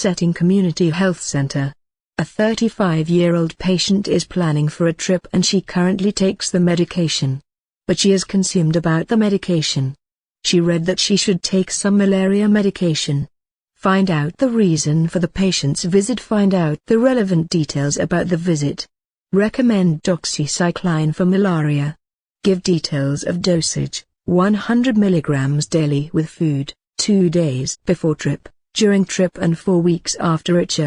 setting community health center. A 35-year-old patient is planning for a trip and she currently takes the medication. But she is consumed about the medication. She read that she should take some malaria medication. Find out the reason for the patient's visit. Find out the relevant details about the visit. Recommend doxycycline for malaria. Give details of dosage: 100 mg daily with food, 2 days before trip, during trip and 4 weeks after it.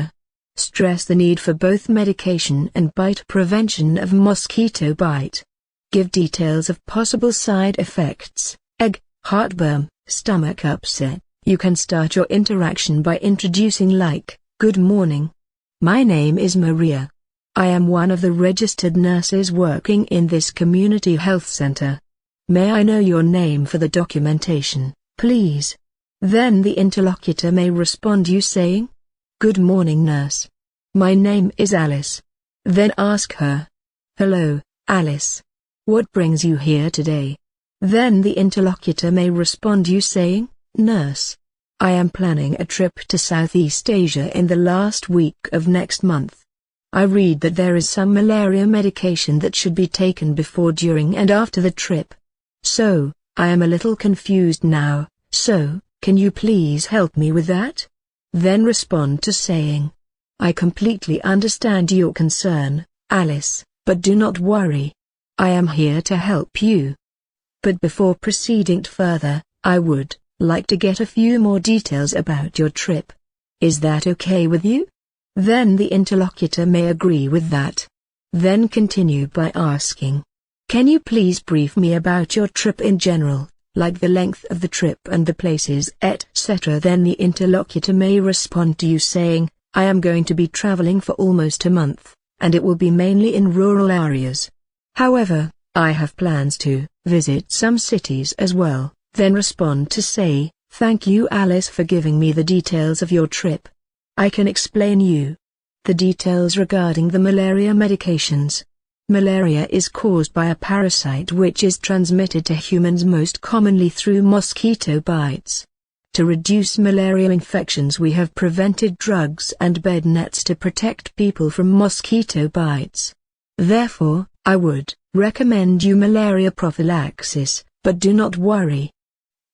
Stress the need for both medication and bite prevention of mosquito bite. Give details of possible side effects: egg, heartburn, stomach upset. You can start your interaction by introducing like, "Good morning. My name is Maria. I am one of the registered nurses working in this community health center. May I know your name for the documentation, please?" Then the interlocutor may respond you saying, "Good morning, nurse. My name is Alice." Then ask her, "Hello, Alice. What brings you here today?" Then the interlocutor may respond you saying, "Nurse, I am planning a trip to Southeast Asia in the last week of next month. I read that there is some malaria medication that should be taken before, during and after the trip. So, I am a little confused now, so, can you please help me with that?" Then respond to saying, "I completely understand your concern, Alice, but do not worry. I am here to help you. But before proceeding further, I would like to get a few more details about your trip. Is that okay with you?" Then the interlocutor may agree with that. Then continue by asking, "Can you please brief me about your trip in general, like the length of the trip and the places, etc." Then the interlocutor may respond to you saying, "I am going to be traveling for almost a month, and it will be mainly in rural areas. However, I have plans to visit some cities as well." Then respond to say, "Thank you, Alice, for giving me the details of your trip. I can explain you the details regarding the malaria medications. Malaria is caused by a parasite which is transmitted to humans most commonly through mosquito bites. To reduce malaria infections, we have prevented drugs and bed nets to protect people from mosquito bites. Therefore, I would recommend you malaria prophylaxis, but do not worry.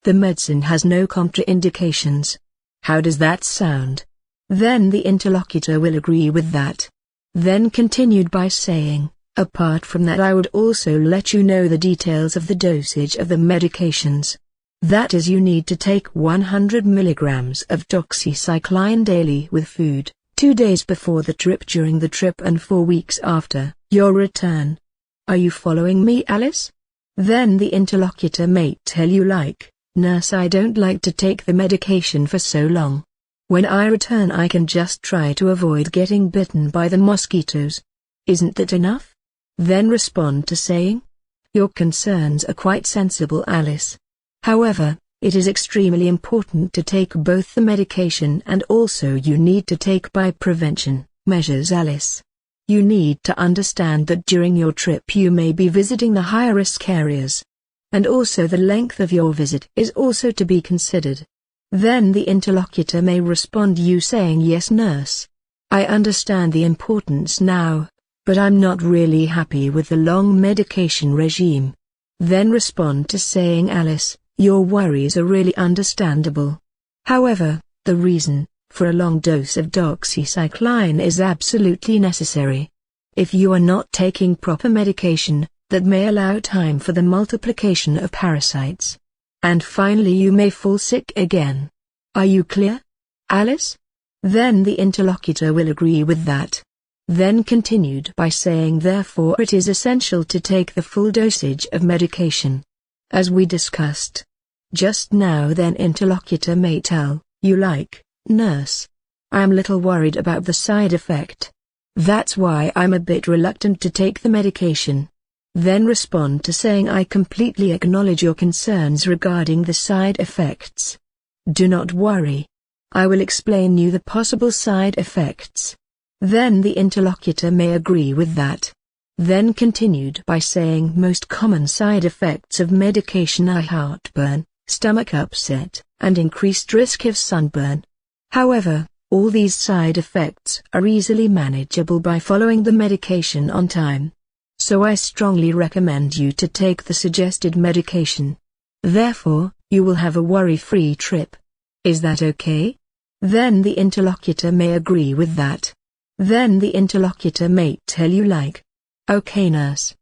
The medicine has no contraindications. How does that sound?" Then the interlocutor will agree with that. Then continued by saying, "Apart from that, I would also let you know the details of the dosage of the medications. That is, you need to take 100 mg of doxycycline daily with food, 2 days before the trip, during the trip and 4 weeks after your return. Are you following me, Alice?" Then the interlocutor may tell you like, "Nurse, I don't like to take the medication for so long. When I return, I can just try to avoid getting bitten by the mosquitoes. Isn't that enough?" Then respond to saying, "Your concerns are quite sensible, Alice. However, it is extremely important to take both the medication and also you need to take bite prevention measures, Alice. You need to understand that during your trip you may be visiting the high-risk areas. And also the length of your visit is also to be considered." Then the interlocutor may respond you saying, "Yes, nurse. I understand the importance now, but I'm not really happy with the long medication regime." Then respond to saying, "Alice, your worries are really understandable. However, the reason for a long dose of doxycycline is absolutely necessary. If you are not taking proper medication, that may allow time for the multiplication of parasites. And finally you may fall sick again. Are you clear, Alice?" Then the interlocutor will agree with that. Then continued by saying, "Therefore it is essential to take the full dosage of medication, as we discussed just now." Then interlocutor may tell you like, "Nurse, I am little worried about the side effect. That's why I'm a bit reluctant to take the medication." Then respond to saying, "I completely acknowledge your concerns regarding the side effects. Do not worry. I will explain you the possible side effects." Then the interlocutor may agree with that. Then continued by saying, "Most common side effects of medication are heartburn, stomach upset, and increased risk of sunburn. However, All these side effects are easily manageable by following the medication on time. So I strongly recommend you to take the suggested medication. Therefore, you will have a worry-free trip. Is that okay? Then the interlocutor may agree with that. Then the interlocutor may tell you like, okay nurse,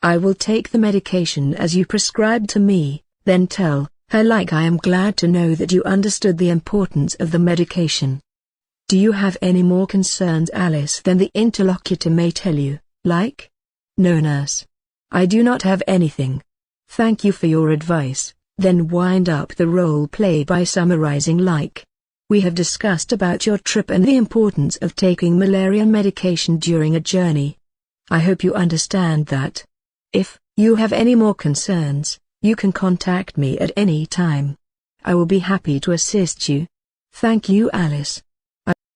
I will take the medication as you prescribed to me. Then tell her like, I am glad to know that you understood the importance of the medication. Do you have any more concerns, Alice? Then the interlocutor may tell you, like, no nurse, I do not have anything. Thank you for your advice. Then wind up the role play by summarizing like, we have discussed about your trip and the importance of taking malaria medication during a journey. I hope you understand that. If you have any more concerns, you can contact me at any time. I will be happy to assist you. Thank you, Alice.